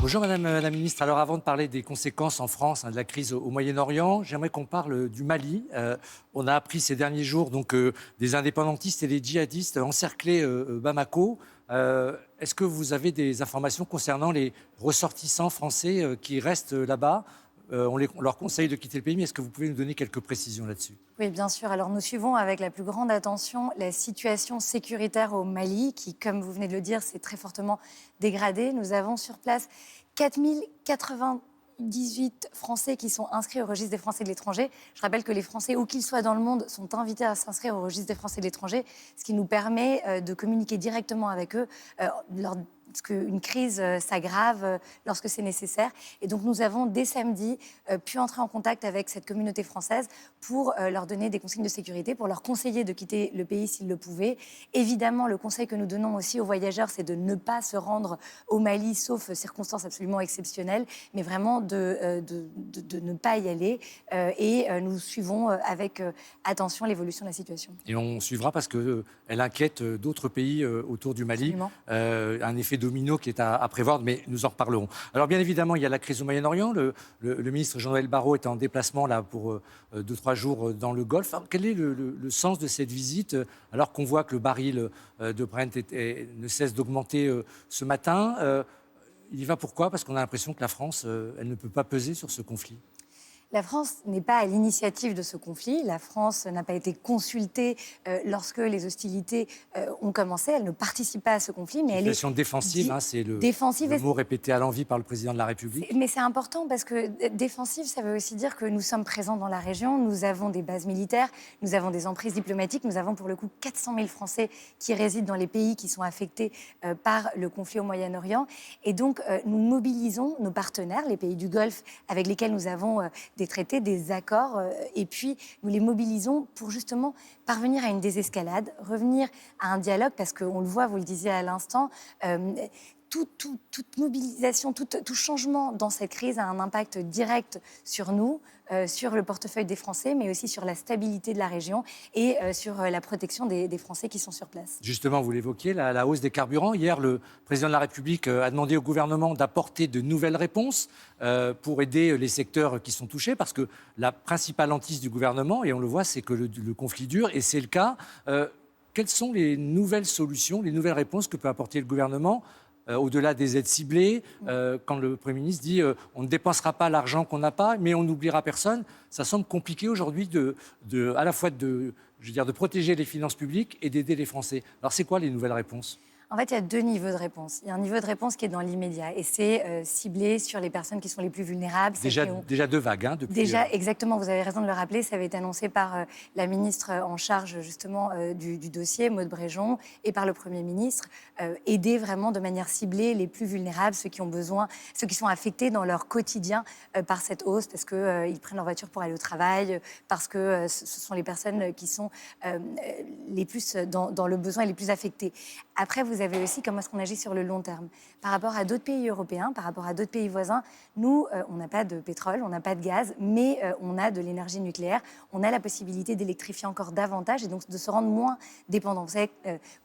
Bonjour Madame la Ministre. Alors avant de parler des conséquences en France de la crise au Moyen-Orient, j'aimerais qu'on parle du Mali. On a appris ces derniers jours des indépendantistes et des djihadistes encerclaient Bamako. Est-ce que vous avez des informations concernant les ressortissants français qui restent là-bas? On leur conseille de quitter le pays, mais est-ce que vous pouvez nous donner quelques précisions là-dessus? Oui, bien sûr. Alors, nous suivons avec la plus grande attention la situation sécuritaire au Mali, qui, comme vous venez de le dire, s'est très fortement dégradée. Nous avons sur place 4098 Français qui sont inscrits au registre des Français de l'étranger. Je rappelle que les Français, où qu'ils soient dans le monde, sont invités à s'inscrire au registre des Français de l'étranger, ce qui nous permet de communiquer directement avec eux parce qu'une crise s'aggrave lorsque c'est nécessaire. Et donc, nous avons, dès samedi, pu entrer en contact avec cette communauté française pour leur donner des consignes de sécurité, pour leur conseiller de quitter le pays s'ils le pouvaient. Évidemment, le conseil que nous donnons aussi aux voyageurs, c'est de ne pas se rendre au Mali, sauf circonstances absolument exceptionnelles, mais vraiment de ne pas y aller. Nous suivons avec attention l'évolution de la situation. Et on suivra parce qu'elle inquiète d'autres pays autour du Mali. Un effet domino qui est à prévoir, mais nous en reparlerons. Alors bien évidemment, il y a la crise au Moyen-Orient. Le ministre Jean-Noël Barrot est en déplacement là pour 2-3 jours dans le Golfe. Alors, quel est le sens de cette visite alors qu'on voit que le baril de Brent ne cesse d'augmenter ce matin? Il y va pourquoi? Parce qu'on a l'impression que la France, elle ne peut pas peser sur ce conflit. La France n'est pas à l'initiative de ce conflit. La France n'a pas été consultée lorsque les hostilités ont commencé. Elle ne participe pas à ce conflit. Mais elle est défensive, c'est le mot répété à l'envi par le président de la République. Mais c'est important parce que défensive, ça veut aussi dire que nous sommes présents dans la région. Nous avons des bases militaires, nous avons des emprises diplomatiques. Nous avons pour le coup 400 000 Français qui résident dans les pays qui sont affectés par le conflit au Moyen-Orient. Et donc, nous mobilisons nos partenaires, les pays du Golfe, avec lesquels nous avons des traités, des accords, et puis nous les mobilisons pour justement parvenir à une désescalade, revenir à un dialogue, parce qu'on le voit, vous le disiez à l'instant, toute mobilisation, tout changement dans cette crise a un impact direct sur nous, sur le portefeuille des Français, mais aussi sur la stabilité de la région et sur la protection des Français qui sont sur place. Justement, vous l'évoquiez, la hausse des carburants. Hier, le président de la République a demandé au gouvernement d'apporter de nouvelles réponses pour aider les secteurs qui sont touchés, parce que la principale hantise du gouvernement, et on le voit, c'est que le conflit dure, et c'est le cas. Quelles sont les nouvelles solutions, les nouvelles réponses que peut apporter le gouvernement au-delà des aides ciblées, quand le Premier ministre dit on ne dépensera pas l'argent qu'on n'a pas, mais on n'oubliera personne. Ça semble compliqué aujourd'hui à la fois de protéger les finances publiques et d'aider les Français. Alors c'est quoi les nouvelles réponses ? En fait, il y a deux niveaux de réponse. Il y a un niveau de réponse qui est dans l'immédiat et c'est ciblé sur les personnes qui sont les plus vulnérables. Déjà deux vagues, depuis... Déjà, exactement, vous avez raison de le rappeler, ça avait été annoncé par la ministre en charge justement du dossier, Maud Bréjon, et par le Premier ministre, aider vraiment de manière ciblée les plus vulnérables, ceux qui ont besoin, ceux qui sont affectés dans leur quotidien par cette hausse, parce qu'ils prennent leur voiture pour aller au travail, parce que ce sont les personnes qui sont les plus dans le besoin et les plus affectées. Après, vous avez aussi comment est-ce qu'on agit sur le long terme. Par rapport à d'autres pays européens, par rapport à d'autres pays voisins, nous, on n'a pas de pétrole, on n'a pas de gaz, mais on a de l'énergie nucléaire. On a la possibilité d'électrifier encore davantage et donc de se rendre moins dépendants. Vous savez,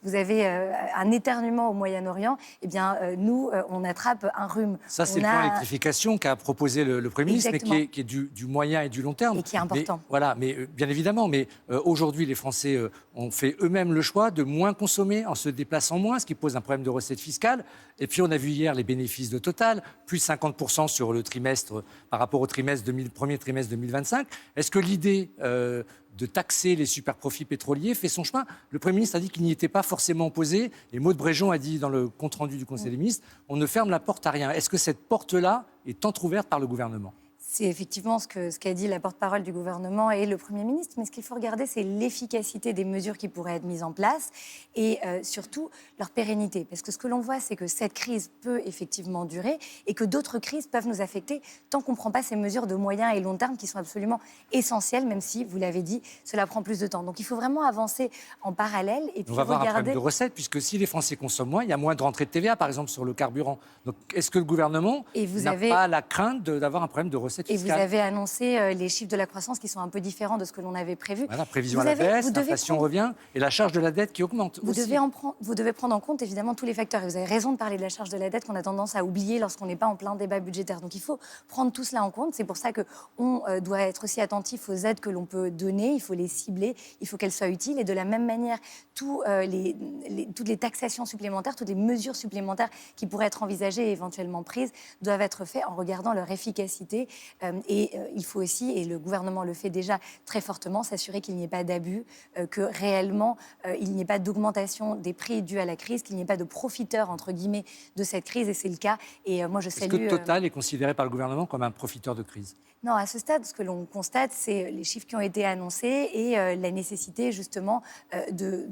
vous avez un éternuement au Moyen-Orient, eh bien, nous, on attrape un rhume. Ça, c'est le plan électrification qu'a proposé le Premier ministre, mais qui est du moyen et du long terme. Et qui est important. Mais bien évidemment, mais aujourd'hui, les Français ont fait eux-mêmes le choix de moins consommer en se déplaçant moins, ce qui pose un problème de recettes fiscales. Et puis, on a vu hier les bénéfices de Total, plus 50% sur le trimestre par rapport au premier trimestre 2025. Est-ce que l'idée de taxer les super-profits pétroliers fait son chemin? Le Premier ministre a dit qu'il n'y était pas forcément opposé. Et Maud Bréjon a dit dans le compte-rendu du Conseil des ministres, on ne ferme la porte à rien. Est-ce que cette porte-là est entrouverte par le gouvernement? C'est effectivement ce qu'a dit la porte-parole du gouvernement et le Premier ministre. Mais ce qu'il faut regarder, c'est l'efficacité des mesures qui pourraient être mises en place et surtout leur pérennité. Parce que ce que l'on voit, c'est que cette crise peut effectivement durer et que d'autres crises peuvent nous affecter tant qu'on ne prend pas ces mesures de moyen et long terme qui sont absolument essentielles, même si, vous l'avez dit, cela prend plus de temps. Donc il faut vraiment avancer en parallèle. Et puis on va avoir un problème de recettes, puisque si les Français consomment moins, il y a moins de rentrée de TVA, par exemple, sur le carburant. Donc est-ce que le gouvernement n'a pas la crainte d'avoir un problème de recettes recettes Et fiscales. vous avez annoncé les chiffres de la croissance qui sont un peu différents de ce que l'on avait prévu. Voilà, prévision à la baisse, l'inflation revient et la charge de la dette qui augmente Vous aussi. devez prendre en compte évidemment tous les facteurs. Et vous avez raison de parler de la charge de la dette qu'on a tendance à oublier lorsqu'on n'est pas en plein débat budgétaire. Donc il faut prendre tout cela en compte. C'est pour ça qu'on doit être aussi attentif aux aides que l'on peut donner. Il faut les cibler, il faut qu'elles soient utiles. Et de la même manière, toutes les taxations supplémentaires, toutes les mesures supplémentaires qui pourraient être envisagées et éventuellement prises doivent être faites en regardant leur efficacité. Il faut aussi, et le gouvernement le fait déjà très fortement, s'assurer qu'il n'y ait pas d'abus, que réellement il n'y ait pas d'augmentation des prix dus à la crise, qu'il n'y ait pas de profiteurs, entre guillemets, de cette crise, et c'est le cas. Et moi, je salue... Est-ce que Total est considéré par le gouvernement comme un profiteur de crise? Non, à ce stade, ce que l'on constate, c'est les chiffres qui ont été annoncés et la nécessité, justement, de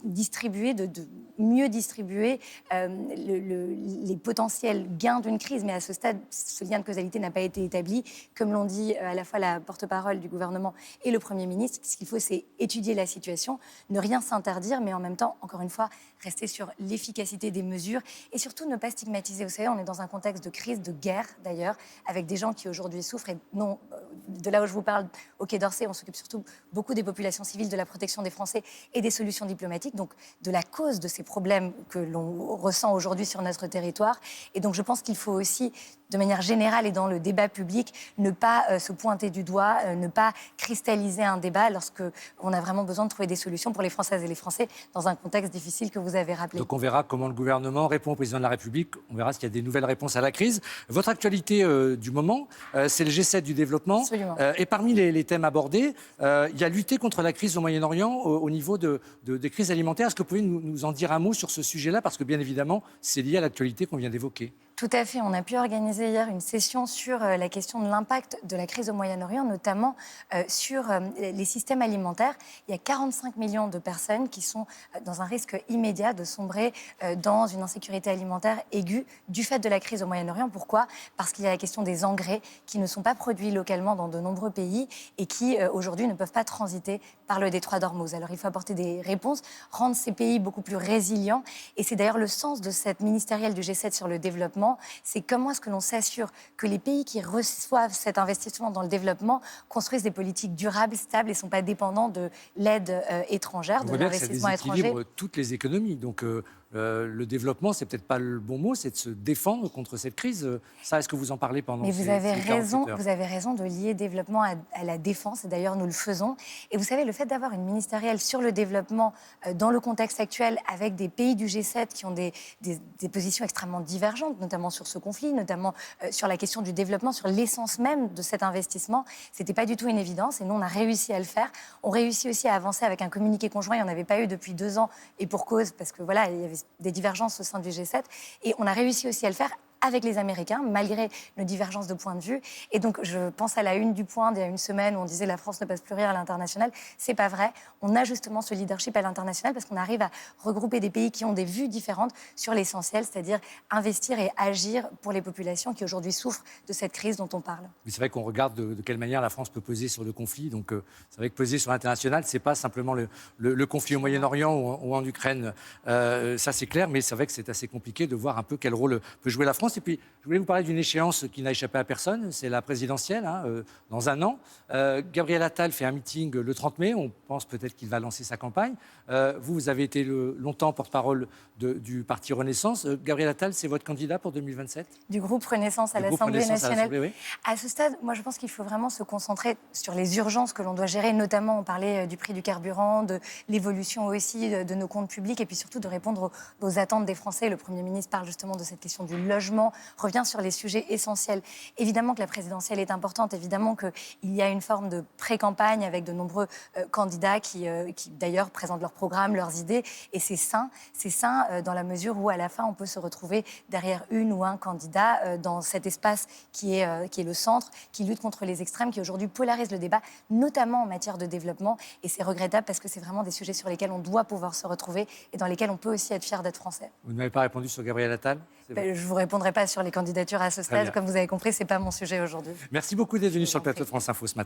distribuer, de mieux distribuer les potentiels gains d'une crise. Mais à ce stade, ce lien de causalité n'a pas été établi. Comme l'ont dit à la fois la porte-parole du gouvernement et le Premier ministre, ce qu'il faut, c'est étudier la situation, ne rien s'interdire, mais en même temps, encore une fois, rester sur l'efficacité des mesures et surtout ne pas stigmatiser. Vous savez, on est dans un contexte de crise, de guerre d'ailleurs, avec des gens qui aujourd'hui souffrent. Et non, de là où je vous parle, au Quai d'Orsay, on s'occupe surtout beaucoup des populations civiles, de la protection des Français et des solutions diplomatiques, donc de la cause de ces problèmes que l'on ressent aujourd'hui sur notre territoire. Et donc je pense qu'il faut aussi, de manière générale et dans le débat public, ne pas se pointer du doigt, ne pas cristalliser un débat lorsqu'on a vraiment besoin de trouver des solutions pour les Françaises et les Français dans un contexte difficile que vous avez rappelé. Donc on verra comment le gouvernement répond au président de la République, on verra s'il y a des nouvelles réponses à la crise. Votre actualité du moment, c'est le G7 du développement. Absolument. Et parmi les thèmes abordés, il y a lutter contre la crise au Moyen-Orient au niveau des crises alimentaires. Est-ce que vous pouvez nous en dire un mot sur ce sujet-là? Parce que bien évidemment, c'est lié à l'actualité qu'on vient d'évoquer. Tout à fait. On a pu organiser hier une session sur la question de l'impact de la crise au Moyen-Orient, notamment sur les systèmes alimentaires. Il y a 45 millions de personnes qui sont dans un risque immédiat de sombrer dans une insécurité alimentaire aiguë du fait de la crise au Moyen-Orient. Pourquoi? Parce qu'il y a la question des engrais qui ne sont pas produits localement dans de nombreux pays et qui aujourd'hui ne peuvent pas transiter par le détroit d'Ormuz. Alors il faut apporter des réponses, rendre ces pays beaucoup plus résilients. Et c'est d'ailleurs le sens de cette ministérielle du G7 sur le développement. C'est comment est-ce que l'on s'assure que les pays qui reçoivent cet investissement dans le développement construisent des politiques durables, stables et ne sont pas dépendants de l'aide étrangère, de l'investissement étranger. Ça déséquilibre toutes les économies. Donc le développement, c'est peut-être pas le bon mot, c'est de se défendre contre cette crise. Ça, est-ce que vous en parlez pendant Mais ces vous avez 48 heures? vous avez raison de lier développement à la défense, et d'ailleurs nous le faisons. Et vous savez, le fait d'avoir une ministérielle sur le développement dans le contexte actuel, avec des pays du G7 qui ont des positions extrêmement divergentes, notamment sur ce conflit, notamment sur la question du développement, sur l'essence même de cet investissement, c'était pas du tout une évidence. Et nous, on a réussi à le faire. On réussit aussi à avancer avec un communiqué conjoint. Il n'y en avait pas eu depuis 2 ans, et pour cause, parce que voilà, il y avait des divergences au sein du G7. Et on a réussi aussi à le faire avec les Américains, malgré nos divergences de point de vue. Et donc, je pense à la une du Point d'il y a une semaine où on disait « la France ne passe plus rien à l'international ». C'est pas vrai. On a justement ce leadership à l'international parce qu'on arrive à regrouper des pays qui ont des vues différentes sur l'essentiel, c'est-à-dire investir et agir pour les populations qui aujourd'hui souffrent de cette crise dont on parle. Mais c'est vrai qu'on regarde de quelle manière la France peut peser sur le conflit. Donc, c'est vrai que peser sur l'international, c'est pas simplement le conflit au Moyen-Orient ou en Ukraine. Ça, c'est clair, mais c'est vrai que c'est assez compliqué de voir un peu quel rôle peut jouer la France. Et puis, je voulais vous parler d'une échéance qui n'a échappé à personne, c'est la présidentielle, dans un an. Gabriel Attal fait un meeting le 30 mai, on pense peut-être qu'il va lancer sa campagne. Vous avez été longtemps porte-parole du parti Renaissance. Gabriel Attal, c'est votre candidat pour 2027? Du groupe Renaissance à l'Assemblée nationale. Oui. À ce stade, moi je pense qu'il faut vraiment se concentrer sur les urgences que l'on doit gérer, notamment on parlait du prix du carburant, de l'évolution aussi de nos comptes publics et puis surtout de répondre aux attentes des Français. Le Premier ministre parle justement de cette question du logement, revient sur les sujets essentiels. Évidemment que la présidentielle est importante, évidemment qu'il y a une forme de pré-campagne avec de nombreux candidats qui d'ailleurs présentent leurs programmes, leurs idées, et c'est sain dans la mesure où à la fin on peut se retrouver derrière une ou un candidat dans cet espace qui est le centre, qui lutte contre les extrêmes, qui aujourd'hui polarise le débat, notamment en matière de développement, et c'est regrettable parce que c'est vraiment des sujets sur lesquels on doit pouvoir se retrouver et dans lesquels on peut aussi être fier d'être français. Vous n'avez pas répondu sur Gabriel Attal? Je ne vous répondrai pas sur les candidatures à ce stade. Comme vous avez compris, ce n'est pas mon sujet aujourd'hui. Merci beaucoup d'être venu sur le plateau de France Info ce matin.